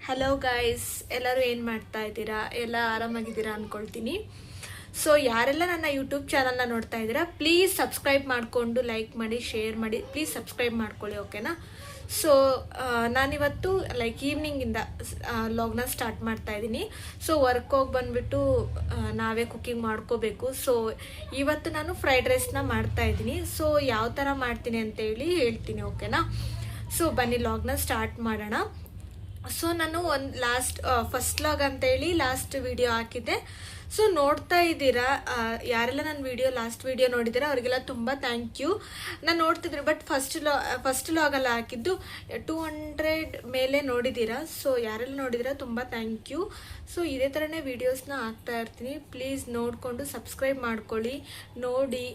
Hello guys, ಎಲ್ಲರೂ ಏನು ಮಾಡ್ತಾ ಇದ್ದೀರಾ? ಎಲ್ಲ ಆರಾಮಾಗಿದ್ದೀರಾ ಅಂದ್ಕೊಳ್ತೀನಿ. ಸೊ ಯಾರೆಲ್ಲ ನನ್ನ ಯೂಟ್ಯೂಬ್ ಚಾನಲ್ನ ನೋಡ್ತಾ ಇದ್ದೀರಾ, ಪ್ಲೀಸ್ ಸಬ್ಸ್ಕ್ರೈಬ್ ಮಾಡಿಕೊಂಡು ಲೈಕ್ ಮಾಡಿ, ಶೇರ್ ಮಾಡಿ, ಪ್ಲೀಸ್ ಸಬ್ಸ್ಕ್ರೈಬ್ ಮಾಡ್ಕೊಳ್ಳಿ, ಓಕೆನಾ? ಸೊ ನಾನಿವತ್ತು ಈವ್ನಿಂಗಿಂದ ಲಾಗ್ನ ಸ್ಟಾರ್ಟ್ ಮಾಡ್ತಾ ಇದ್ದೀನಿ. ಸೊ ವರ್ಕ್ ಹೋಗಿ ಬಂದುಬಿಟ್ಟು ನಾವೇ ಕುಕ್ಕಿಂಗ್ ಮಾಡ್ಕೋಬೇಕು. ಸೊ ಇವತ್ತು ನಾನು ಫ್ರೈಡ್ ರೈಸ್ನ ಮಾಡ್ತಾ ಇದ್ದೀನಿ. ಸೊ ಯಾವ ಥರ ಮಾಡ್ತೀನಿ ಅಂತೇಳಿ ಹೇಳ್ತೀನಿ, ಓಕೆನಾ? ಸೊ ಬನ್ನಿ ಲಾಗ್ನ ಸ್ಟಾರ್ಟ್ ಮಾಡೋಣ. ಸೊ ನಾನು ಫಸ್ಟ್ ಲಾಗ್ ಅಂತೇಳಿ ಲಾಸ್ಟ್ ವಿಡಿಯೋ ಹಾಕಿದ್ದೆ. ಸೊ ನೋಡ್ತಾ ಇದ್ದೀರಾ, ಯಾರೆಲ್ಲ ನನ್ನ ಲಾಸ್ಟ್ ವಿಡಿಯೋ ನೋಡಿದ್ದೀರಾ ಅವರಿಗೆಲ್ಲ ತುಂಬ ಥ್ಯಾಂಕ್ ಯು. ನಾನು ನೋಡ್ತಿದ್ರು, ಬಟ್ ಫಸ್ಟ್ ಲಾಗಲ್ಲ ಹಾಕಿದ್ದು 200 ಮೇಲೆ ನೋಡಿದ್ದೀರಾ. ಸೊ ಯಾರೆಲ್ಲ ನೋಡಿದ್ದೀರಾ ತುಂಬ ಥ್ಯಾಂಕ್ ಯು. ಸೊ ಇದೇ ಥರನೇ ವೀಡಿಯೋಸ್ನ ಹಾಕ್ತಾ ಇರ್ತೀನಿ. ಪ್ಲೀಸ್ ನೋಡಿಕೊಂಡು ಸಬ್ಸ್ಕ್ರೈಬ್ ಮಾಡ್ಕೊಳ್ಳಿ. ನೋಡಿ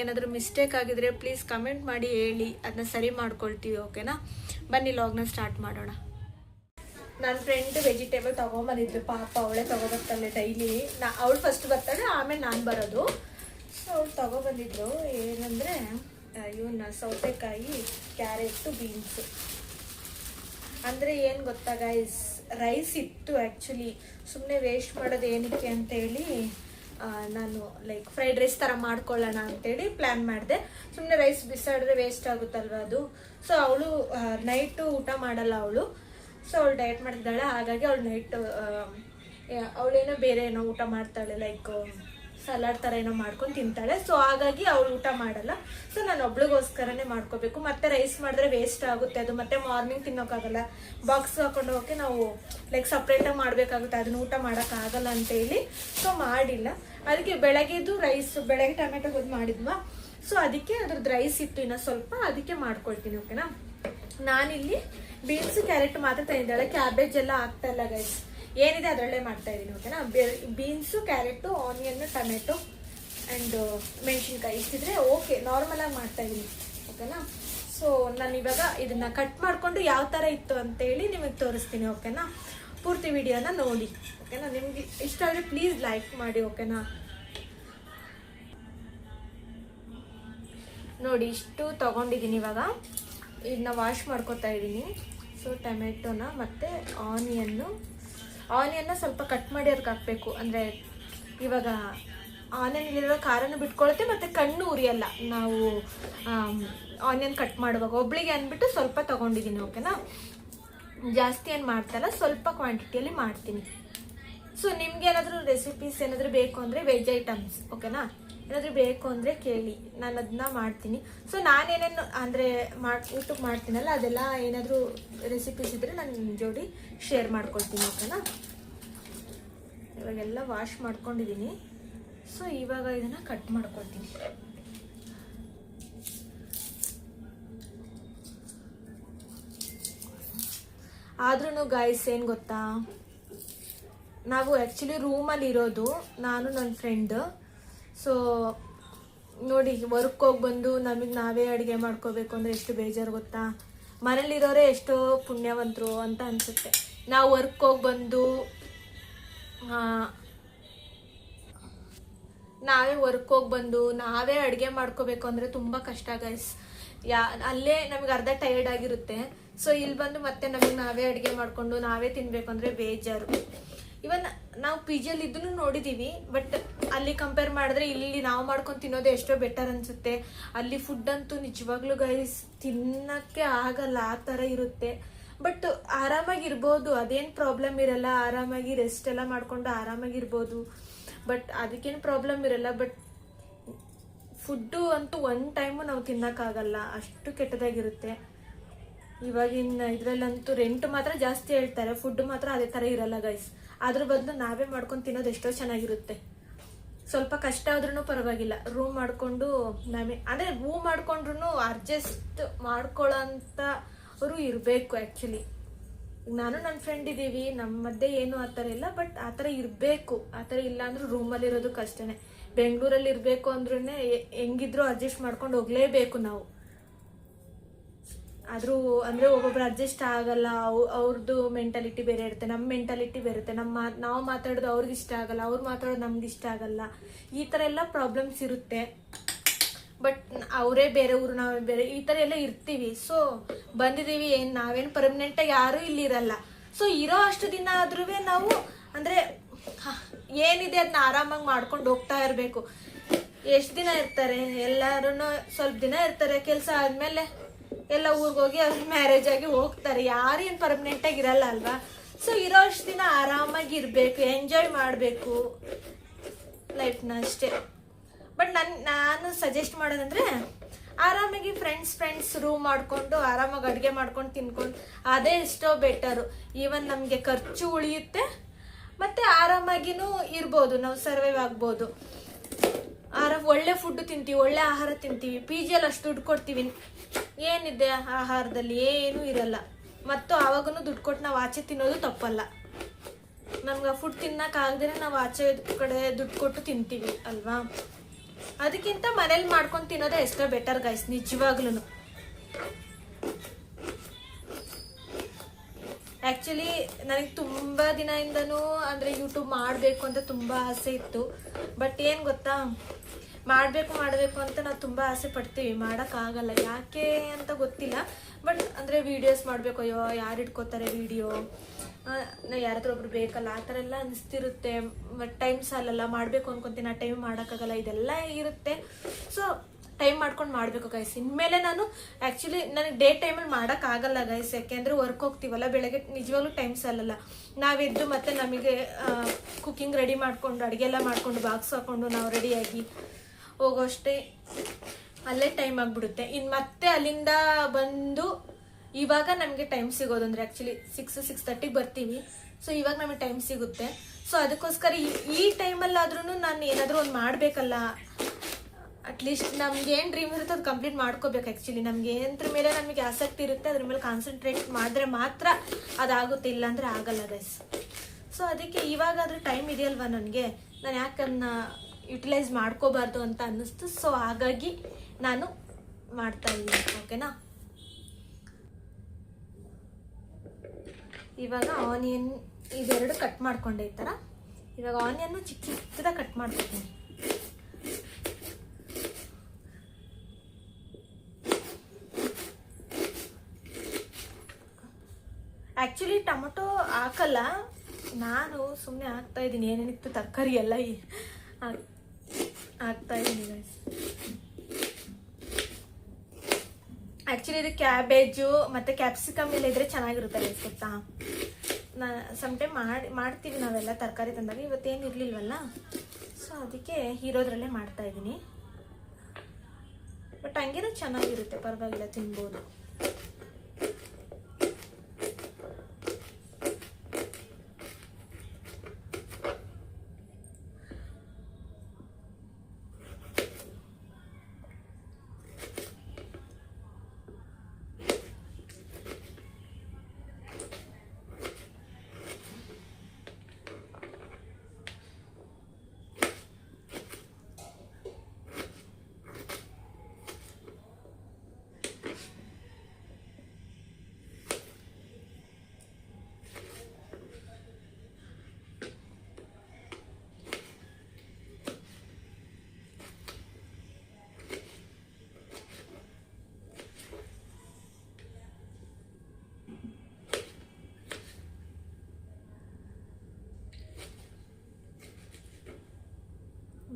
ಏನಾದರೂ ಮಿಸ್ಟೇಕ್ ಆಗಿದ್ರೆ ಪ್ಲೀಸ್ ಕಮೆಂಟ್ ಮಾಡಿ ಹೇಳಿ, ಅದನ್ನ ಸರಿ ಮಾಡ್ಕೊಳ್ತೀವಿ, ಓಕೆನಾ? ಬನ್ನಿ ಲಾಗ್ನ ಸ್ಟಾರ್ಟ್ ಮಾಡೋಣ. ನನ್ನ ಫ್ರೆಂಡ್ ವೆಜಿಟೇಬಲ್ ತೊಗೊಂಬಂದಿದ್ರು, ಪಾಪ ಅವಳೇ ತೊಗೊಬರ್ತಾಳೆ ಡೈಲಿ. ಅವಳು ಫಸ್ಟ್ ಬರ್ತಾಳೆ, ಆಮೇಲೆ ನಾನು ಬರೋದು. ಸೊ ಅವಳು ತೊಗೊಬಂದಿದ್ರು ಏನಂದರೆ ಇವನ್ನ ಸೌತೆಕಾಯಿ, ಕ್ಯಾರೆಟು, ಬೀನ್ಸು. ಅಂದರೆ ಏನು ಗೊತ್ತಾ ಗೈಸ್, ರೈಸ್ ಇತ್ತು ಆ್ಯಕ್ಚುಲಿ. ಸುಮ್ಮನೆ ವೇಸ್ಟ್ ಮಾಡೋದು ಏನಕ್ಕೆ ಅಂತೇಳಿ ನಾನು ಫ್ರೈಡ್ ರೈಸ್ ಥರ ಮಾಡ್ಕೊಳ್ಳೋಣ ಅಂತೇಳಿ ಪ್ಲ್ಯಾನ್ ಮಾಡಿದೆ. ಸುಮ್ಮನೆ ರೈಸ್ ಬಿಸಾಡಿದ್ರೆ ವೇಸ್ಟ್ ಆಗುತ್ತಲ್ವ ಅದು. ಸೊ ಅವಳು ನೈಟು ಊಟ ಮಾಡಲ್ಲ ಅವಳು. ಸೊ ಅವಳು ಡಯಟ್ ಮಾಡ್ತಿದ್ದಾಳೆ, ಹಾಗಾಗಿ ಅವಳು ನೈಟ್ ಅವಳೇನೋ ಬೇರೆ ಏನೋ ಊಟ ಮಾಡ್ತಾಳೆ, ಸಲಾಡ್ ಥರ ಏನೋ ಮಾಡ್ಕೊಂಡು ತಿಂತಾಳೆ. ಸೊ ಹಾಗಾಗಿ ಅವಳು ಊಟ ಮಾಡಲ್ಲ. ಸೊ ನಾನು ಒಬ್ಳಿಗೋಸ್ಕರನೇ ಮಾಡ್ಕೋಬೇಕು. ಮತ್ತೆ ರೈಸ್ ಮಾಡಿದ್ರೆ ವೇಸ್ಟ್ ಆಗುತ್ತೆ ಅದು, ಮತ್ತೆ ಮಾರ್ನಿಂಗ್ ತಿನ್ನೋಕ್ಕಾಗಲ್ಲ. ಬಾಕ್ಸ್ ಹಾಕೊಂಡು ಹೋಗಿ ನಾವು ಸಪ್ರೇಟಾಗಿ ಮಾಡಬೇಕಾಗುತ್ತೆ, ಅದನ್ನ ಊಟ ಮಾಡೋಕ್ಕಾಗಲ್ಲ ಅಂತೇಳಿ ಸೊ ಮಾಡಿಲ್ಲ. ಅದಕ್ಕೆ ಬೆಳಗ್ಗೆದು ರೈಸ್, ಬೆಳಗ್ಗೆ ಟೊಮೆಟೊ ಗೊದ್ದು ಮಾಡಿದ್ವಾ. ಸೊ ಅದಕ್ಕೆ ಅದ್ರದ್ದು ರೈಸ್ ಇತ್ತು ಇನ್ನು ಸ್ವಲ್ಪ, ಅದಕ್ಕೆ ಮಾಡ್ಕೊಳ್ತೀನಿ, ಓಕೆನಾ? ನಾನಿಲ್ಲಿ ಬೀನ್ಸ್, ಕ್ಯಾರೆಟ್ ಮಾತ್ರ ತಂದಿದ್ದಾಳೆ, ಕ್ಯಾಬೇಜ್ ಎಲ್ಲ ಆಗ್ತಾ ಇಲ್ಲ ಗೈಸ್. ಏನಿದೆ ಅದರಲ್ಲೇ ಮಾಡ್ತಾ ಇದ್ದೀನಿ, ಓಕೆನಾ? Beans, carrot, onion, tomato and ಮೆಣಸಿನ್ಕಾಯಿ ಇಷ್ಟಿದ್ರೆ ಓಕೆ, ನಾರ್ಮಲಾಗಿ ಮಾಡ್ತಾ ಇದ್ದೀನಿ, ಓಕೆನಾ? ಸೊ ನಾನು ಇವಾಗ ಇದನ್ನ ಕಟ್ ಮಾಡಿಕೊಂಡು ಯಾವ ಥರ ಇತ್ತು ಅಂತೇಳಿ ನಿಮಗೆ ತೋರಿಸ್ತೀನಿ, ಓಕೆನಾ? ಪೂರ್ತಿ ವಿಡಿಯೋನ ನೋಡಿ, ಓಕೆನಾ? ನಿಮ್ಗೆ ಇಷ್ಟ ಆದರೆ ಪ್ಲೀಸ್ ಲೈಕ್ ಮಾಡಿ, ಓಕೆನಾ? ನೋಡಿ, ಇಷ್ಟು ತೊಗೊಂಡಿದ್ದೀನಿ. ಇವಾಗ ಇದನ್ನ ವಾಶ್ ಮಾಡ್ಕೊತಾ ಇದ್ದೀನಿ. ಸೊ ಟೊಮೆಟೊನ ಮತ್ತು ಆನಿಯನ್ನ ಸ್ವಲ್ಪ ಕಟ್ ಮಾಡಿ ಅದಕ್ಕೆ ಹಾಕಬೇಕು. ಅಂದರೆ ಇವಾಗ ಆನಿಯನ್ನಲ್ಲಿರೋ ಖಾರನೂ ಬಿಟ್ಕೊಳುತ್ತೆ ಮತ್ತು ಕಣ್ಣು ಉರಿಯಲ್ಲ ನಾವು ಆನಿಯನ್ ಕಟ್ ಮಾಡುವಾಗ. ಒಬ್ಳಿಗೆ ಅಂದ್ಬಿಟ್ಟು ಸ್ವಲ್ಪ ತೊಗೊಂಡಿದ್ದೀನಿ, ಓಕೆನಾ? ಜಾಸ್ತಿ ಏನು ಮಾಡ್ತಾಯಿಲ್ಲ, ಸ್ವಲ್ಪ ಕ್ವಾಂಟಿಟಿಯಲ್ಲಿ ಮಾಡ್ತೀನಿ. ಸೊ ನಿಮ್ಗೆ ಏನಾದರೂ ರೆಸಿಪೀಸ್ ಏನಾದರೂ ಬೇಕು ಅಂದರೆ ವೆಜ್ ಐಟಮ್ಸ್, ಓಕೆನಾ? ಏನಾದರೂ ಬೇಕು ಅಂದರೆ ಕೇಳಿ, ನಾನು ಅದನ್ನ ಮಾಡ್ತೀನಿ. ಸೊ ನಾನೇನೇನು ಅಂದರೆ ಊಟಕ್ಕೆ ಮಾಡ್ತೀನಲ್ಲ, ಅದೆಲ್ಲ ಏನಾದರೂ ರೆಸಿಪೀಸ್ ಇದ್ದರೆ ನಾನು ನಿಮ್ಮ ಜೋಡಿ ಶೇರ್ ಮಾಡ್ಕೊಳ್ತೀನಿ, ಓಕೆನಾ? ಇವಾಗೆಲ್ಲ ವಾಶ್ ಮಾಡ್ಕೊಂಡಿದ್ದೀನಿ. ಸೊ ಇವಾಗ ಇದನ್ನು ಕಟ್ ಮಾಡ್ಕೊಳ್ತೀನಿ. ಆದ್ರೂ ಗಾಯ್ಸ್ ಏನು ಗೊತ್ತಾ, ನಾವು ಆ್ಯಕ್ಚುಲಿ ರೂಮಲ್ಲಿ ಇರೋದು, ನಾನು ನನ್ನ ಫ್ರೆಂಡ್. ಸೊ ನೋಡಿ, ವರ್ಕ್ ಹೋಗಿ ಬಂದು ನಮಗೆ ನಾವೇ ಅಡುಗೆ ಮಾಡ್ಕೋಬೇಕು ಅಂದರೆ ಎಷ್ಟು ಬೇಜಾರು ಗೊತ್ತಾ? ಮನೇಲಿರೋರೇ ಎಷ್ಟೋ ಪುಣ್ಯವಂತರು ಅಂತ ಅನಿಸುತ್ತೆ. ನಾವು ವರ್ಕ್ ಹೋಗಿ ಬಂದು ನಾವೇ ಅಡುಗೆ ಮಾಡ್ಕೋಬೇಕು ಅಂದರೆ ತುಂಬ ಕಷ್ಟ ಗೈಸ್. ಅಲ್ಲೇ ನಮಗೆ ಅರ್ಧ ಟಯರ್ಡ್ ಆಗಿರುತ್ತೆ. ಸೊ ಇಲ್ಲಿ ಬಂದು ಮತ್ತೆ ನಮಗೆ ನಾವೇ ಅಡುಗೆ ಮಾಡಿಕೊಂಡು ನಾವೇ ತಿನ್ನಬೇಕು ಅಂದರೆ ಬೇಜಾರು. ಇವನ್ ನಾವು ಪಿ ಜಿಯಲ್ಲಿ ಇದನ್ನು ನೋಡಿದ್ದೀವಿ, ಬಟ್ ಅಲ್ಲಿ ಕಂಪೇರ್ ಮಾಡಿದ್ರೆ ಇಲ್ಲಿ ನಾವು ಮಾಡ್ಕೊಂಡು ತಿನ್ನೋದು ಎಷ್ಟೋ ಬೆಟರ್ ಅನಿಸುತ್ತೆ. ಅಲ್ಲಿ ಫುಡ್ ಅಂತೂ ನಿಜವಾಗ್ಲೂ ಗೈಸ್ ತಿನ್ನೋಕ್ಕೆ ಆಗಲ್ಲ, ಆ ಥರ ಇರುತ್ತೆ. ಬಟ್ ಆರಾಮಾಗಿರ್ಬೋದು, ಅದೇನು ಪ್ರಾಬ್ಲಮ್ ಇರಲ್ಲ. ಆರಾಮಾಗಿ ರೆಸ್ಟ್ ಎಲ್ಲ ಮಾಡಿಕೊಂಡು ಆರಾಮಾಗಿರ್ಬೋದು, ಬಟ್ ಅದಕ್ಕೇನು ಪ್ರಾಬ್ಲಮ್ ಇರಲ್ಲ. ಬಟ್ ಫುಡ್ಡು ಅಂತೂ ಒನ್ ಟೈಮು ನಾವು ತಿನ್ನೋಕ್ಕಾಗಲ್ಲ, ಅಷ್ಟು ಕೆಟ್ಟದಾಗಿರುತ್ತೆ. ಇವಾಗಿನ ಇದರಲ್ಲಂತೂ ರೆಂಟ್ ಮಾತ್ರ ಜಾಸ್ತಿ ಹೇಳ್ತಾರೆ, ಫುಡ್ ಮಾತ್ರ ಅದೇ ಥರ ಇರಲ್ಲ ಗೈಸ್. ಅದ್ರ ಬದಲು ನಾವೇ ಮಾಡ್ಕೊಂಡು ತಿನ್ನೋದು ಎಷ್ಟೋ ಚೆನ್ನಾಗಿರುತ್ತೆ. ಸ್ವಲ್ಪ ಕಷ್ಟ ಆದ್ರೂ ಪರವಾಗಿಲ್ಲ, ರೂಮ್ ಮಾಡಿಕೊಂಡು ನಾವೇ ಅಂದರೆ ರೂಮ್ ಮಾಡ್ಕೊಂಡ್ರು ಅಡ್ಜಸ್ಟ್ ಮಾಡ್ಕೊಳ್ಳೋಂಥವ್ರು ಇರಬೇಕು ಆ್ಯಕ್ಚುಲಿ. ನಾನು ನನ್ನ ಫ್ರೆಂಡ್ ಇದ್ದೀವಿ, ನಮ್ಮ ಮಧ್ಯೆ ಏನು ಆ ಥರ ಇಲ್ಲ, ಬಟ್ ಆ ಥರ ಇರಬೇಕು. ಆ ಥರ ಇಲ್ಲ ಅಂದ್ರೂ ರೂಮಲ್ಲಿರೋದು ಕಷ್ಟನೇ. ಬೆಂಗಳೂರಲ್ಲಿ ಇರಬೇಕು ಅಂದ್ರೂ ಹೆಂಗಿದ್ರು ಅಡ್ಜಸ್ಟ್ ಮಾಡ್ಕೊಂಡು ಹೋಗಲೇಬೇಕು ನಾವು. ಆದರೂ ಅಂದರೆ ಒಬ್ಬೊಬ್ರು ಅಡ್ಜಸ್ಟ್ ಆಗಲ್ಲ, ಅವ್ರದ್ದು ಮೆಂಟಾಲಿಟಿ ಬೇರೆ ಇರುತ್ತೆ, ನಮ್ಮ ಮೆಂಟಾಲಿಟಿ ಬೇರೆ ಇರುತ್ತೆ. ನಾವು ಮಾತಾಡೋದು ಅವ್ರಿಗೆ ಇಷ್ಟ ಆಗಲ್ಲ, ಅವ್ರು ಮಾತಾಡೋದು ನಮ್ಗೆ ಇಷ್ಟ ಆಗಲ್ಲ. ಈ ಥರ ಎಲ್ಲ ಪ್ರಾಬ್ಲಮ್ಸ್ ಇರುತ್ತೆ. ಬಟ್ ಅವರೇ ಬೇರೆ ಊರು, ನಾವೇ ಬೇರೆ, ಈ ಥರ ಎಲ್ಲ ಇರ್ತೀವಿ. ಸೊ ಬಂದಿದ್ದೀವಿ, ನಾವೇನು ಪರ್ಮನೆಂಟಾಗಿ ಯಾರೂ ಇಲ್ಲಿ ಇರಲ್ಲ. ಸೊ ಇರೋ ಅಷ್ಟು ದಿನ ಆದ್ರೂ ನಾವು ಅಂದರೆ ಏನಿದೆ ಅದನ್ನ ಆರಾಮಾಗಿ ಮಾಡ್ಕೊಂಡು ಹೋಗ್ತಾ ಇರಬೇಕು. ಎಷ್ಟು ದಿನ ಇರ್ತಾರೆ ಎಲ್ಲರೂ? ಸ್ವಲ್ಪ ದಿನ ಇರ್ತಾರೆ, ಕೆಲಸ ಆದಮೇಲೆ ಎಲ್ಲ ಊರಿಗೋಗಿ ಅವ್ರ ಮ್ಯಾರೇಜ್ ಆಗಿ ಹೋಗ್ತಾರೆ. ಯಾರೇನು ಪರ್ಮನೆಂಟಾಗಿ ಇರಲ್ಲ ಅಲ್ವಾ? ಸೊ ಇರೋ ಅಷ್ಟು ದಿನ ಆರಾಮಾಗಿ ಇರಬೇಕು, ಎಂಜಾಯ್ ಮಾಡಬೇಕು ಲೈಫ್ನ ಅಷ್ಟೇ. ಬಟ್ ನಾನು ಸಜೆಸ್ಟ್ ಮಾಡೋದಂದರೆ ಆರಾಮಾಗಿ ಫ್ರೆಂಡ್ಸ್ ರೂಮ್ ಮಾಡಿಕೊಂಡು ಆರಾಮಾಗಿ ಅಡುಗೆ ಮಾಡ್ಕೊಂಡು ತಿನ್ಕೊಂಡು ಅದೇ ಎಷ್ಟೋ ಬೆಟರು. ಈವನ್ ನಮಗೆ ಖರ್ಚು ಉಳಿಯುತ್ತೆ ಮತ್ತು ಆರಾಮಾಗಿನೂ ಇರ್ಬೋದು, ನಾವು ಸರ್ವೈವ್ ಆಗ್ಬೋದು. ಒಳ್ಳೆ ಫುಡ್ ತಿಂತೀವಿ, ಒಳ್ಳೆ ಆಹಾರ ತಿಂತೀವಿ. ಪಿ ಜಿಯಲ್ಲಿ ಅಷ್ಟು ದುಡ್ಡು ಕೊಡ್ತೀವಿ, ಏನಿದೆ ಆಹಾರದಲ್ಲಿ? ಏನೂ ಇರಲ್ಲ. ಮತ್ತು ಆವಾಗೂ ದುಡ್ಡು ಕೊಟ್ಟು ನಾವು ಆಚೆ ತಿನ್ನೋದು ತಪ್ಪಲ್ಲ. ನಮ್ಗೆ ಆ ಫುಡ್ ತಿನ್ನೋಕ್ಕಾಗದೇ ನಾವು ಆಚೆ ಕಡೆ ದುಡ್ಡು ಕೊಟ್ಟು ತಿಂತೀವಿ ಅಲ್ವಾ? ಅದಕ್ಕಿಂತ ಮನೇಲಿ ಮಾಡ್ಕೊಂಡು ತಿನ್ನೋದೇ ಎಷ್ಟೋ ಬೆಟರ್ ಗೈಸ್, ನಿಜವಾಗ್ಲೂ. ಆ್ಯಕ್ಚುಲಿ ನನಗೆ ತುಂಬ ದಿನದಿಂದನೂ ಅಂದರೆ ಯೂಟ್ಯೂಬ್ ಮಾಡಬೇಕು ಅಂತ ತುಂಬ ಆಸೆ ಇತ್ತು. ಬಟ್ ಏನು ಗೊತ್ತಾ, ಮಾಡಬೇಕು ಅಂತ ನಾವು ತುಂಬ ಆಸೆ ಪಡ್ತೀವಿ, ಮಾಡೋಕ್ಕಾಗಲ್ಲ. ಯಾಕೆ ಅಂತ ಗೊತ್ತಿಲ್ಲ. ಬಟ್ ಅಂದರೆ ವೀಡಿಯೋಸ್ ಮಾಡಬೇಕು, ಅಯ್ಯೋ ಯಾರು ಇಟ್ಕೋತಾರೆ ವೀಡಿಯೋ, ನಾವು ಯಾರಾದ್ರೂ ಒಬ್ರು ಬೇಕಲ್ಲ, ಆ ಥರ ಎಲ್ಲ ಅನಿಸ್ತಿರುತ್ತೆ. ಬಟ್ ಟೈಮ್ ಸಾಲಲ್ಲ, ಮಾಡಬೇಕು ಅನ್ಕೊತೀನಿ, ಆ ಟೈಮ್ ಮಾಡೋಕ್ಕಾಗಲ್ಲ, ಇದೆಲ್ಲ ಇರುತ್ತೆ. ಸೊ ಟೈಮ್ ಮಾಡ್ಕೊಂಡು ಮಾಡಬೇಕು ಗೈಸ್. ಇನ್ಮೇಲೆ ನಾನು ಆ್ಯಕ್ಚುಲಿ ನನಗೆ ಡೇ ಟೈಮಲ್ಲಿ ಮಾಡೋಕ್ಕಾಗಲ್ಲ ಗೈಸ್, ಯಾಕೆಂದರೆ ವರ್ಕ್ ಹೋಗ್ತೀವಲ್ಲ, ಬೆಳಗ್ಗೆ ನಿಜವಾಗ್ಲೂ ಟೈಮ್ ಸಾಲಲ್ಲ. ನಾವೆದ್ದು ಮತ್ತೆ ನಮಗೆ ಕುಕ್ಕಿಂಗ್ ರೆಡಿ ಮಾಡಿಕೊಂಡು ಅಡುಗೆ ಎಲ್ಲ ಮಾಡಿಕೊಂಡು ಬಾಕ್ಸ್ ಹಾಕ್ಕೊಂಡು ನಾವು ರೆಡಿಯಾಗಿ ಹೋಗೋಷ್ಟೇ ಅಲ್ಲೇ ಟೈಮ್ ಆಗಿಬಿಡುತ್ತೆ. ಇನ್ನು ಮತ್ತೆ ಅಲ್ಲಿಂದ ಬಂದು ಇವಾಗ ನಮಗೆ ಟೈಮ್ ಸಿಗೋದು ಅಂದರೆ ಆ್ಯಕ್ಚುಲಿ 6:30 ಬರ್ತೀವಿ. ಸೊ ಇವಾಗ ನಮಗೆ ಟೈಮ್ ಸಿಗುತ್ತೆ. ಸೊ ಅದಕ್ಕೋಸ್ಕರ ಈ ಟೈಮಲ್ಲಾದ್ರೂ ನಾನು ಏನಾದರೂ ಒಂದು ಮಾಡಬೇಕಲ್ಲ. ಅಟ್ಲೀಸ್ಟ್ ನಮ್ಗೆ ಏನು ಡ್ರೀಮ್ ಇರುತ್ತೆ ಅದು ಕಂಪ್ಲೀಟ್ ಮಾಡ್ಕೋಬೇಕು. ಆ್ಯಕ್ಚುಲಿ ನಮ್ಗೆ ಏನಂದ್ರ ಮೇಲೆ ನಮಗೆ ಆಸಕ್ತಿ ಇರುತ್ತೆ ಅದ್ರ ಮೇಲೆ ಕಾನ್ಸಂಟ್ರೇಟ್ ಮಾಡಿದ್ರೆ ಮಾತ್ರ ಅದಾಗುತ್ತೆ, ಇಲ್ಲಾಂದರೆ ಆಗಲ್ಲ ಗೈಸ್. ಸೊ ಅದಕ್ಕೆ ಇವಾಗಾದರೂ ಟೈಮ್ ಇದೆಯಲ್ವ ನನಗೆ, ನಾನು ಯಾಕನ್ನ ಯುಟಿಲೈಸ್ ಮಾಡ್ಕೋಬಾರ್ದು ಅಂತ ಅನ್ನಿಸ್ತು. ಸೊ ಹಾಗಾಗಿ ನಾನು ಮಾಡ್ತಾಯಿದ್ದೀನಿ. ಓಕೆನಾ? ಇವಾಗ ಆನಿಯನ್ ಇದೆರಡು ಕಟ್ ಮಾಡ್ಕೊಂಡೆ ಈ ಥರ. ಇವಾಗ ಆನಿಯನ್ನು ಚಿಕ್ಕ ಚಿಕ್ಕದಾಗಿ ಕಟ್ ಮಾಡ್ಕೊತೀನಿ. ಆ್ಯಕ್ಚುಲಿ ಟೊಮೊಟೊ ಹಾಕಲ್ಲ, ನಾನು ಸುಮ್ಮನೆ ಹಾಕ್ತಾಯಿದ್ದೀನಿ. ಏನೇನಿತ್ತು ತರಕಾರಿ ಎಲ್ಲ ಹಾಕ್ತಾಯಿದ್ದೀನಿ ಗೈಸ್. ಆ್ಯಕ್ಚುಲಿ ಇದು ಕ್ಯಾಬೇಜು ಮತ್ತು ಕ್ಯಾಪ್ಸಿಕಮ್ ಎಲ್ಲ ಇದ್ರೆ ಚೆನ್ನಾಗಿರುತ್ತೆ ಗೈಸ್, ಗೊತ್ತಾ? ಸಮ್ಟೈಮ್ ಮಾಡ್ತೀವಿ ನಾವೆಲ್ಲ ತರಕಾರಿ ತಂದಾಗ. ಇವತ್ತೇನು ಇರಲಿಲ್ವಲ್ಲ, ಸೊ ಅದಕ್ಕೆ ಇರೋದ್ರಲ್ಲೇ ಮಾಡ್ತಾಯಿದ್ದೀನಿ. ಬಟ್ ಹಂಗೇನೂ ಚೆನ್ನಾಗಿರುತ್ತೆ, ಪರವಾಗಿಲ್ಲ, ತಿನ್ಬೋದು.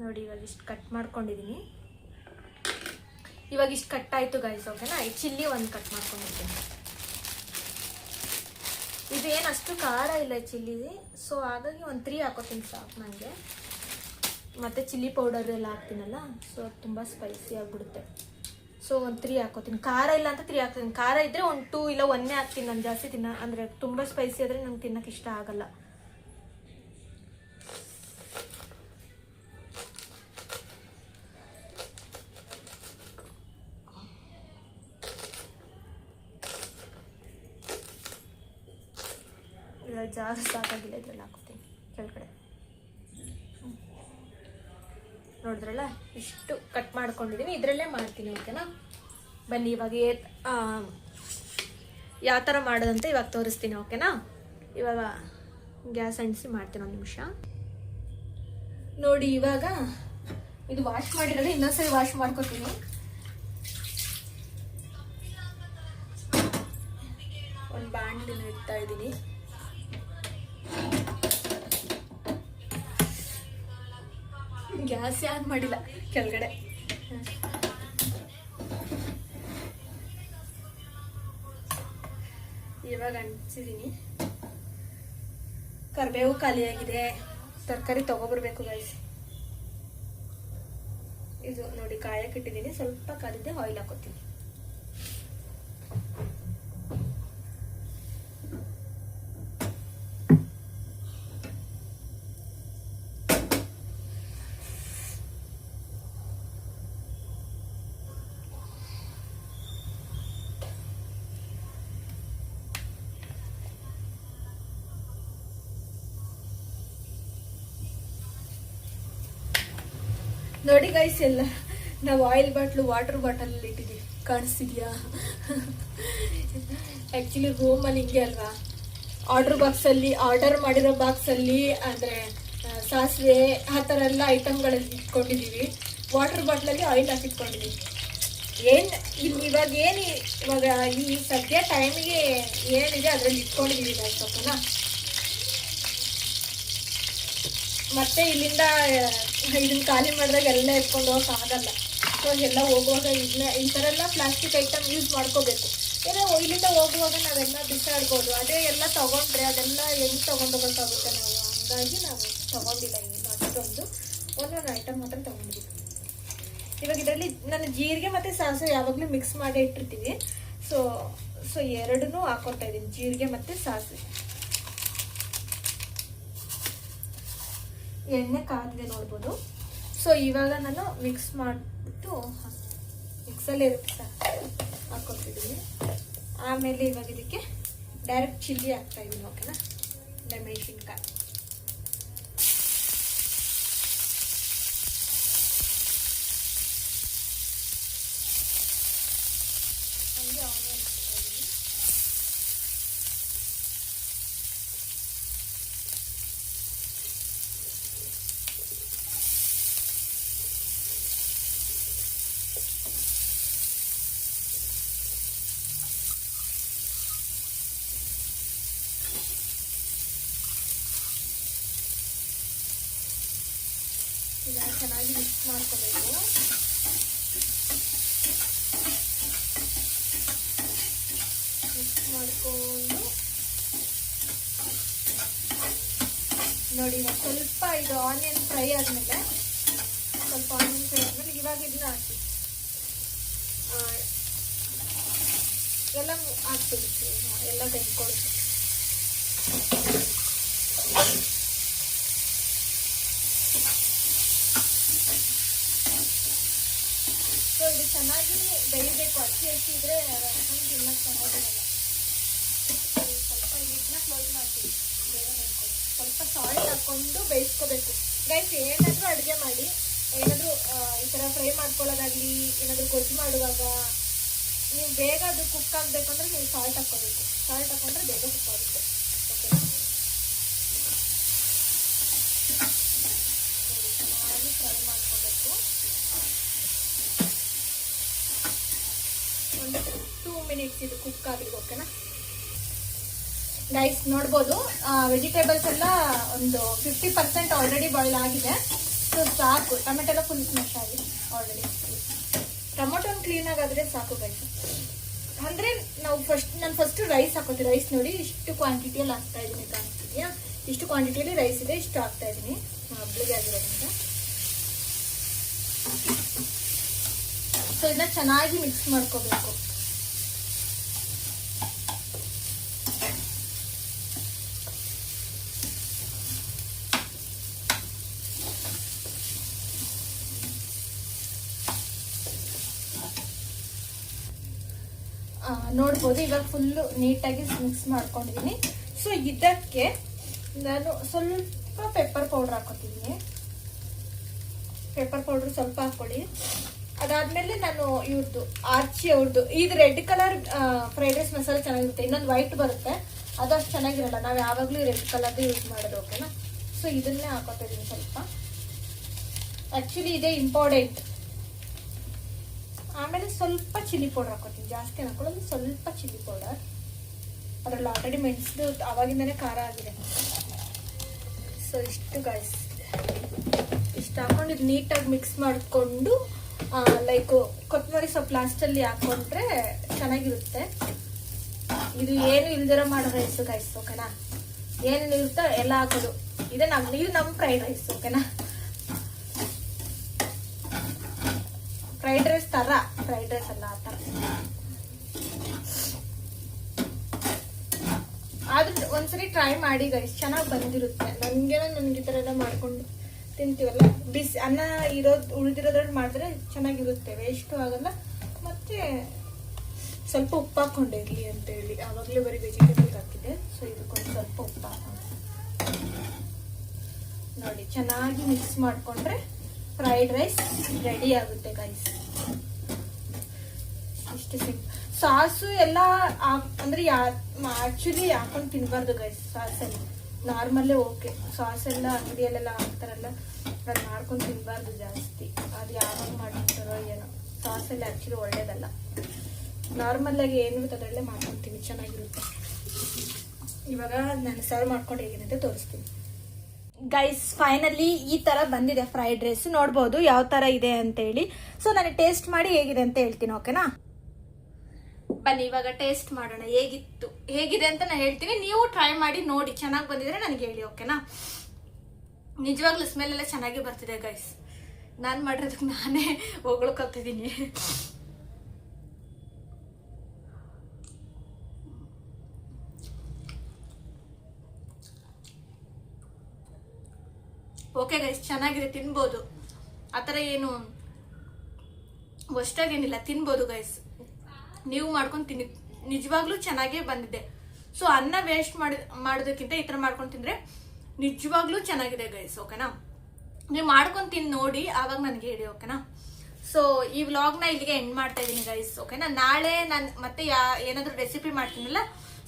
ನೋಡಿ ಇವಾಗ ಇಷ್ಟು ಕಟ್ ಮಾಡ್ಕೊಂಡಿದ್ದೀನಿ. ಇವಾಗ ಇಷ್ಟು ಕಟ್ ಆಯಿತು ಗೈಸ್. ಓಕೆನಾ? ಈ ಚಿಲ್ಲಿ ಒಂದು ಕಟ್ ಮಾಡ್ಕೊಂಡಿದ್ದೀನಿ. ಇದು ಏನು ಅಷ್ಟು ಖಾರ ಇಲ್ಲ ಚಿಲ್ಲಿ, ಸೊ ಹಾಗಾಗಿ ಒಂದು 3 ಹಾಕೋತೀನಿ ಸಾಕು ನನಗೆ. ಮತ್ತು ಚಿಲ್ಲಿ ಪೌಡರ್ ಎಲ್ಲ ಹಾಕ್ತೀನಲ್ಲ, ಸೊ ತುಂಬ ಸ್ಪೈಸಿ ಆಗಿಬಿಡುತ್ತೆ. ಸೊ ಒಂದು 3 ಹಾಕೋತೀನಿ. ಖಾರ ಇಲ್ಲ ಅಂತ 3 ಹಾಕ್ತೀನಿ. ಖಾರ ಇದ್ದರೆ ಒಂದು 2 ಇಲ್ಲ 1 ಹಾಕ್ತೀನಿ. ನಾನು ಜಾಸ್ತಿ ಅಂದರೆ ತುಂಬ ಸ್ಪೈಸಿ ಆದರೆ ನಂಗೆ ತಿನ್ನೋಕ್ಕೆ ಇಷ್ಟ ಆಗಲ್ಲ. ಜಾಸ್ತಿ ಸಾಕಾಗಿಲ್ಲ, ಇದ್ರಲ್ಲಿ ಹಾಕ್ತೀನಿ ಕೆಳಗಡೆ. ನೋಡಿದ್ರಲ್ಲ, ಇಷ್ಟು ಕಟ್ ಮಾಡ್ಕೊಂಡಿದ್ದೀನಿ, ಇದರಲ್ಲೇ ಮಾಡ್ತೀನಿ. ಓಕೆನಾ? ಬನ್ನಿ ಇವಾಗ ಯಾವ ಥರ ಮಾಡೋದಂತ ಇವಾಗ ತೋರಿಸ್ತೀನಿ. ಓಕೆನಾ? ಇವಾಗ ಗ್ಯಾಸ್ ಅಂಟಿಸಿ ಮಾಡ್ತೀನಿ. ಒಂದು ನಿಮಿಷ ನೋಡಿ. ಇವಾಗ ಇದು ವಾಶ್ ಮಾಡಿರೋದು, ಇನ್ನೊಂದ್ಸರಿ ವಾಶ್ ಮಾಡ್ಕೊತೀನಿ. ಒಂದು ಬಾಣಲಿನ ಇಡ್ತಾ ಇದ್ದೀನಿ. ಗ್ಯಾಸ್ ಆನ್ ಮಾಡಿಲ್ಲ ಕೆಳಗಡೆ. ಇವಾಗ ಅಂಟಿಸಿದೀನಿ. ಕರಿಬೇವು ಖಾಲಿಯಾಗಿದೆ, ತರಕಾರಿ ತಗೊಬರ್ಬೇಕು ಗೈಸ್. ಇದು ನೋಡಿ ಕಾಯಕ್ಕೆ ಇಟ್ಟಿದ್ದೀನಿ, ಸ್ವಲ್ಪ ಕಾಲಿದೆ, ಆಯಿಲ್ ಹಾಕೋತೀನಿ. ನೋಡಿ ಗೈಸ್, ಎಲ್ಲ ನಾವು ಆಯಿಲ್ ಬಾಟ್ಲು ವಾಟರ್ ಬಾಟಲ್ ಇಟ್ಟಿದ್ದೀವಿ, ಕಾಣಿಸ್ತಿದ್ಯಾ? ಆ್ಯಕ್ಚುಲಿ ರೂಮಲ್ಲಿ ಹಿಂಗೆ ಅಲ್ವಾ, ಆರ್ಡರ್ ಮಾಡಿರೋ ಬಾಕ್ಸಲ್ಲಿ ಅಂದರೆ ಸಾಸಿವೆ ಆ ಥರ ಎಲ್ಲ ಐಟಮ್ಗಳಲ್ಲಿ ಇಟ್ಕೊಂಡಿದ್ದೀವಿ. ವಾಟರ್ ಬಾಟ್ಲಲ್ಲಿ ಆಯಿಲ್ ಹಾಕಿಟ್ಕೊಂಡಿದ್ದೀವಿ. ಇವಾಗ ಈ ಸದ್ಯ ಟೈಮಿಗೆ ಏನಿದೆ ಅದರಲ್ಲಿ ಇಟ್ಕೊಂಡಿದ್ದೀವಿ ಗೈಸ್, ಓಕೆನಾ? ಮತ್ತೆ ಇಲ್ಲಿಂದ ಇದನ್ನ ಖಾಲಿ ಮಾಡಿದಾಗ ಎಲ್ಲ ಎತ್ಕೊಂಡು ಹೋಗೋಕ್ಕಾಗಲ್ಲ. ಸೊ ಎಲ್ಲ ಹೋಗುವಾಗ ಈ ಥರ ಎಲ್ಲ ಪ್ಲಾಸ್ಟಿಕ್ ಐಟಮ್ ಯೂಸ್ ಮಾಡ್ಕೋಬೇಕು. ಏನೋ ಇಲ್ಲಿಂದ ಹೋಗುವಾಗ ನಾವೆಲ್ಲ ಬಿಸಾಡ್ಬೋದು. ಅದೇ ಎಲ್ಲ ತೊಗೊಂಡ್ರೆ ಅದೆಲ್ಲ ಹೆಂಗೆ ತೊಗೊಂಡೋಗೋಕ್ಕಾಗುತ್ತೆ ನಾವು? ಹಂಗಾಗಿ ನಾವು ತೊಗೊಂಡಿಲ್ಲ. ಈಗ ಅಷ್ಟೊಂದು ಒಂದೊಂದು ಐಟಮ್ ಮಾತ್ರ ತೊಗೊಂಡಿದ್ದೀವಿ. ಇವಾಗ ಇದರಲ್ಲಿ ನಾನು ಜೀರಿಗೆ ಮತ್ತು ಸಾಸಿವೆ ಯಾವಾಗಲೂ ಮಿಕ್ಸ್ ಮಾಡಿ ಇಟ್ಟಿರ್ತೀವಿ. ಸೊ ಎರಡನ್ನೂ ಹಾಕೊಳ್ತಾ ಇದ್ದೀನಿ, ಜೀರಿಗೆ ಮತ್ತು ಸಾಸಿವೆ. ಎಣ್ಣೆ ಕಾದಿದೆ ನೋಡ್ಬೋದು. ಸೊ ಇವಾಗ ನಾನು ಮಿಕ್ಸ್ ಮಾಡಿಬಿಟ್ಟು ಮಿಕ್ಸಲ್ಲೇ ಇರುತ್ತೆ ಸರ್ ಹಾಕೊತಿದ್ದೀನಿ. ಆಮೇಲೆ ಇವಾಗ ಇದಕ್ಕೆ ಡೈರೆಕ್ಟ್ ಚಿಲ್ಲಿ ಹಾಕ್ತಾ ಇದ್ದೀನಿ, ಓಕೆನಾ? ಮೆಣಸಿನ್ಕಾಯಿ, ಹಂಗೆ ಆನಿಯನ್ ಹಾಕ್ತಾ ಇದ್ದೀನಿ. ಇದನ್ನು ಚೆನ್ನಾಗಿ ಮಿಕ್ಸ್ ಮಾಡ್ಕೋಬೇಕು. ಮಿಕ್ಸ್ ಮಾಡಿಕೊಂಡು ನೋಡಿ, ಸ್ವಲ್ಪ ಇದು ಆನಿಯನ್ ಫ್ರೈ ಆದಮೇಲೆ ಇವಾಗ ಇದನ್ನ ಹಾಕಿ ಎಲ್ಲ ಹಾಕ್ಬಿಡುತ್ತೆ, ಎಲ್ಲ ತೆಗೆದುಕೊಳ್ಳುತ್ತೆ. ಸೊ ಇದು ಚೆನ್ನಾಗಿ ಬೇಯಬೇಕು. ಅಕ್ಕಿ ಇದ್ರೆ ಹಂಗೆ ತಿನ್ನಕ್ಕೆ ಚೆನ್ನಾಗಿರಲ್ಲ. ಸ್ವಲ್ಪ ಇದನ್ನ ಕ್ಲೋಸ್ ಮಾಡ್ತೀವಿ, ಬೇಗ ಮಾಡ್ಕೊಂಡು ಸ್ವಲ್ಪ ಸಾಲ್ಟ್ ಹಾಕ್ಕೊಂಡು ಬೇಯಿಸ್ಕೋಬೇಕು ಗೈಸ್. ಏನಾದರೂ ಅಡುಗೆ ಮಾಡಿ, ಏನಾದರೂ ಈ ಥರ ಫ್ರೈ ಮಾಡ್ಕೊಳ್ಳೋದಾಗಲಿ, ಏನಾದರೂ ಗೊಜ್ಜು ಮಾಡುವಾಗ ನೀವು ಬೇಗ ಅದು ಕುಕ್ ಆಗಬೇಕಂದ್ರೆ ನೀವು ಸಾಲ್ಟ್ ಹಾಕ್ಕೋಬೇಕು. ಸಾಲ್ಟ್ ಹಾಕೊಂಡ್ರೆ ಬೇಗ ಕುಕ್ ಆಗುತ್ತೆ, ಓಕೆನಾ? ಚೆನ್ನಾಗಿ ಫ್ರೈ ಮಾಡ್ಕೋಬೇಕು. ಒಂದು 2 ಮಿನಿಟ್ಸ್ ಇದು ಕುಕ್ ಆಗಲಿ, ಓಕೆನಾ ಗೈಸ್? ನೋಡ್ಬೋದು ವೆಜಿಟೇಬಲ್ಸ್ ಎಲ್ಲ ಒಂದು 50% ಆಲ್ರೆಡಿ ಬಾಯ್ಲ್ ಆಗಿದೆ. ಸೊ ಸಾಕು. ಟೊಮೆಟೊ ಎಲ್ಲ ಫುಲ್ ಸ್ಮ್ಯಾಶ್ ಆಗಿದೆ ಆಲ್ರೆಡಿ. ಟೊಮೊಟೊ ಕ್ಲೀನಾಗಾದರೆ ಸಾಕು ಗೈಸ್. ಅಂದರೆ ನಾವು ನಾನು ಫಸ್ಟ್ ರೈಸ್ ಹಾಕೋತೀವಿ. ರೈಸ್ ನೋಡಿ ಇಷ್ಟು ಕ್ವಾಂಟಿಟಿಯಲ್ಲಿ ಹಾಕ್ತಾ ಇದ್ದೀನಿ, ಕಾಣಿಸ್ತಿದೆಯಾ? ಇಷ್ಟು ಕ್ವಾಂಟಿಟಿಯಲ್ಲಿ ರೈಸ್ ಇದೆ, ಇಷ್ಟು ಹಾಕ್ತಾ ಇದ್ದೀನಿ ಹಬ್ಬಳಿಗೆ ಆಗಿರೋದ್ರಿಂದ. ಸೊ ಇದನ್ನ ಚೆನ್ನಾಗಿ ಮಿಕ್ಸ್ ಮಾಡ್ಕೋಬೇಕು. ನೋಡ್ಬೋದು ಇವಾಗ ಫುಲ್ಲು ನೀಟಾಗಿ ಮಿಕ್ಸ್ ಮಾಡ್ಕೊಂಡಿದ್ದೀನಿ. ಸೊ ಇದಕ್ಕೆ ನಾನು ಸ್ವಲ್ಪ ಪೆಪ್ಪರ್ ಪೌಡ್ರ್ ಹಾಕೋತಿದ್ದೀನಿ. ಪೆಪ್ಪರ್ ಪೌಡ್ರ್ ಸ್ವಲ್ಪ ಹಾಕ್ಕೊಳ್ಳಿ. ಅದಾದಮೇಲೆ ನಾನು ಇವ್ರದ್ದು ಅವ್ರದ್ದು ಇದು ರೆಡ್ ಕಲರ್ ಫ್ರೈಡ್ ರೈಸ್ ಮಸಾಲೆ ಚೆನ್ನಾಗಿರುತ್ತೆ. ಇನ್ನೊಂದು ವೈಟ್ ಬರುತ್ತೆ, ಅದು ಅಷ್ಟು ಚೆನ್ನಾಗಿರಲ್ಲ. ನಾವು ಯಾವಾಗಲೂ ರೆಡ್ ಕಲರ್ದು ಯೂಸ್ ಮಾಡೋದು, ಓಕೆನಾ? ಸೊ ಇದನ್ನೇ ಹಾಕೋತಿದ್ದೀನಿ ಸ್ವಲ್ಪ. ಆ್ಯಕ್ಚುಲಿ ಇದೇ ಇಂಪಾರ್ಟೆಂಟ್. ಆಮೇಲೆ ಸ್ವಲ್ಪ ಚಿಲ್ಲಿ ಪೌಡರ್ ಹಾಕೋತೀನಿ, ಜಾಸ್ತಿ ಹಾಕೊಳ್ಳೋದು, ಸ್ವಲ್ಪ ಚಿಲ್ಲಿ ಪೌಡರ್. ಅದರಲ್ಲಿ ಆಲ್ರೆಡಿ ಮೆಣಸು ಆವಾಗಿಂದನೇ ಖಾರ ಆಗಿದೆ. ಸೊ ಇಷ್ಟು ಗೈಸ್, ಇಷ್ಟು ಹಾಕೊಂಡು ಇದು ನೀಟಾಗಿ ಮಿಕ್ಸ್ ಮಾಡಿಕೊಂಡು ಲೈಕ್ ಕೊತ್ತಂಬರಿ ಸೊಪ್ಪು ಲಾಸ್ಟಲ್ಲಿ ಹಾಕೊಂಡ್ರೆ ಚೆನ್ನಾಗಿರುತ್ತೆ. ಇದು ಏನು ಇಲ್ದಿರೋ ಮಾಡೋ ರೈಸು ಗೈಸ್, ಓಕೆನಾ? ಏನೇನು ಇರುತ್ತೋ ಎಲ್ಲ ಹಾಕೋದು. ಇದು ನಮ್ಮ ಫ್ರೈಡ್ ರೈಸ್, ಓಕೆನಾ? ಫ್ರೈಡ್ ರೈಸ್ ತರ, ಫ್ರೈಡ್ ರೈಸ್ ಅಲ್ಲ ಆ ಥರ. ಆದ್ರೂ ಒಂದ್ಸರಿ ಟ್ರೈ ಮಾಡಿ ಗೈಸ್, ಚೆನ್ನಾಗಿ ಬಂದಿರುತ್ತೆ. ನನಗೆ ಈ ಥರ ಎಲ್ಲ ಮಾಡ್ಕೊಂಡು ತಿಂತೀವಲ್ಲ, ಬಿಸಿ ಅನ್ನ ಉಳಿದಿರೋದ್ರಲ್ಲಿ ಮಾಡಿದ್ರೆ ಚೆನ್ನಾಗಿರುತ್ತೆ, ವೇಸ್ಟು ಆಗಲ್ಲ. ಮತ್ತೆ ಸ್ವಲ್ಪ ಉಪ್ಪು ಹಾಕೊಂಡಿರ್ಲಿ ಅಂತ ಹೇಳಿ ಆವಾಗಲೇ ಬರೀ ವೆಜಿಟೇಬಲ್ ಹಾಕಿದೆ. ಸೊ ಇದಕ್ಕೊಂದು ಸ್ವಲ್ಪ ಉಪ್ಪು ಹಾಕೊಂಡು ನೋಡಿ ಚೆನ್ನಾಗಿ ಮಿಕ್ಸ್ ಮಾಡಿಕೊಂಡ್ರೆ ಫ್ರೈಡ್ ರೈಸ್ ರೆಡಿ ಆಗುತ್ತೆ ಗೈಸ್. ಇಷ್ಟು ಸಿಂಪಲ್. ಸಾಸು ಎಲ್ಲ ಅಂದ್ರೆ ಆಕ್ಚುಲಿ ಹಾಕೊಂಡು ತಿನ್ಬಾರ್ದು ಗೈಸ್. ಸಾಸಲ್ಲಿ ನಾರ್ಮಲ್ಲೇ ಓಕೆ, ಸಾಸ್ ಎಲ್ಲ ಅಂಗಡಿಯಲ್ಲೆಲ್ಲ ಹಾಕ್ತಾರಲ್ಲ, ಅದು ಮಾಡ್ಕೊಂಡು ತಿನ್ಬಾರ್ದು ಜಾಸ್ತಿ. ಅದು ಯಾವಾಗ ಮಾಡಿರ್ತಾರೋ ಏನೋ. ಸಾಸಲ್ಲಿ ಆಕ್ಚುಲಿ ಒಳ್ಳೇದಲ್ಲ. ನಾರ್ಮಲ್ ಆಗಿ ಏನು ಅದರಲ್ಲೇ ಮಾಡ್ಕೊತೀನಿ, ಚೆನ್ನಾಗಿರುತ್ತೆ. ಇವಾಗ ನಾನು ಸರ್ವ್ ಮಾಡ್ಕೊಂಡು ಹೇಗಿದೆ ಅಂತ ತೋರಿಸ್ತೀನಿ ಗೈಸ್. ಫೈನಲಿ ಈ ತರ ಬಂದಿದೆ ಫ್ರೈಡ್ ರೈಸ್, ನೋಡ್ಬೋದು ಯಾವ ತರ ಇದೆ ಅಂತ ಹೇಳಿ. ಸೊ ನಾನು ಟೇಸ್ಟ್ ಮಾಡಿ ಹೇಗಿದೆ ಅಂತ ಹೇಳ್ತೀನಿ, ಓಕೆನಾ? ಬನ್ನಿ ಇವಾಗ ಟೇಸ್ಟ್ ಮಾಡೋಣ ಹೇಗಿದೆ ಅಂತ ನಾನು ಹೇಳ್ತೀನಿ. ನೀವು ಟ್ರೈ ಮಾಡಿ ನೋಡಿ, ಚೆನ್ನಾಗಿ ಬಂದಿದ್ರೆ ನನಗೆ ಹೇಳಿ, ಓಕೆನಾ? ನಿಜವಾಗ್ಲೂ ಸ್ಮೆಲ್ ಎಲ್ಲ ಚೆನ್ನಾಗಿ ಬರ್ತಿದೆ ಗೈಸ್. ನಾನು ಮಾಡಿರೋದಕ್ಕೆ ನಾನೇ ಹೊಗಳ್ಕೊತಿದ್ದೀನಿ. ಓಕೆ ಗೈಸ್, ಚೆನ್ನಾಗಿದೆ, ತಿನ್ಬೋದು. ಆ ಥರ ಏನು ಅಷ್ಟಾಗೇನಿಲ್ಲ, ತಿನ್ಬೋದು ಗೈಸ್. ನೀವು ಮಾಡ್ಕೊಂಡು ತಿನ್ನಿ, ನಿಜವಾಗ್ಲೂ ಚೆನ್ನಾಗೇ ಬಂದಿದೆ. ಸೊ ಅನ್ನ ವೇಸ್ಟ್ ಮಾಡೋದಕ್ಕಿಂತ ಈ ಥರ ಮಾಡ್ಕೊಂಡು ತಿಂದರೆ ನಿಜವಾಗ್ಲೂ ಚೆನ್ನಾಗಿದೆ ಗೈಸ್, ಓಕೆನಾ? ನೀವು ಮಾಡ್ಕೊಂಡು ತಿಂದು ನೋಡಿ, ಆವಾಗ ನನಗೆ ಹೇಳಿ, ಓಕೆನಾ? ಸೊ ಈ ವ್ಲಾಗ್ನ ಇಲ್ಲಿಗೆ ಎಂಡ್ ಮಾಡ್ತಾ ಇದ್ದೀನಿ ಗೈಸ್, ಓಕೆನಾ? ನಾಳೆ ನಾನು ಮತ್ತೆ ಏನಾದರೂ ರೆಸಿಪಿ ಮಾಡ್ತೀನಲ್ಲ,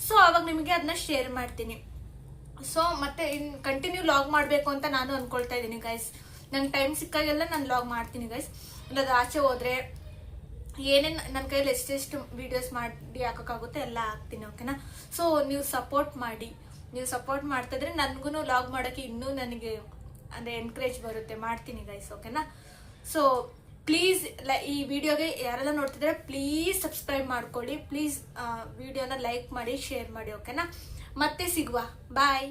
ಸೊ ಆವಾಗ ನಿಮಗೆ ಅದನ್ನ ಶೇರ್ ಮಾಡ್ತೀನಿ. ಸೊ ಮತ್ತೆ ಕಂಟಿನ್ಯೂ ಲಾಗ್ ಮಾಡಬೇಕು ಅಂತ ನಾನು ಅನ್ಕೊಳ್ತಾ ಇದ್ದೀನಿ ಗೈಸ್. ನಂಗೆ ಟೈಮ್ ಸಿಕ್ಕಾಗೆಲ್ಲ ನಾನು ಲಾಗ್ ಮಾಡ್ತೀನಿ ಗೈಸ್. ಇಲ್ಲದ ಆಚೆ ಹೋದ್ರೆ ಏನೇನು ನನ್ನ ಕೈಯಲ್ಲಿ ಎಷ್ಟೆಷ್ಟು ವಿಡಿಯೋಸ್ ಮಾಡಿ ಹಾಕೋಕ್ಕಾಗುತ್ತೆ ಎಲ್ಲ ಹಾಕ್ತೀನಿ, ಓಕೆನಾ? ಸೊ ನೀವು ಸಪೋರ್ಟ್ ಮಾಡಿ. ನೀವು ಸಪೋರ್ಟ್ ಮಾಡ್ತಾ ಇದ್ರೆ ನನಗೂ ಲಾಗ್ ಮಾಡೋಕ್ಕೆ ಇನ್ನೂ ನನಗೆ ಅಂದರೆ ಎನ್ಕರೇಜ್ ಬರುತ್ತೆ, ಮಾಡ್ತೀನಿ ಗೈಸ್, ಓಕೆನಾ? ಸೊ ಪ್ಲೀಸ್ ಈ ವಿಡಿಯೋಗೆ ಯಾರೆಲ್ಲ ನೋಡ್ತಿದ್ರೆ ಪ್ಲೀಸ್ ಸಬ್ಸ್ಕ್ರೈಬ್ ಮಾಡ್ಕೊಳ್ಳಿ. ಪ್ಲೀಸ್ ವಿಡಿಯೋನ ಲೈಕ್ ಮಾಡಿ, ಶೇರ್ ಮಾಡಿ, ಓಕೆನಾ? ಮತ್ತೆ ಸಿಗುವ, ಬಾಯ್.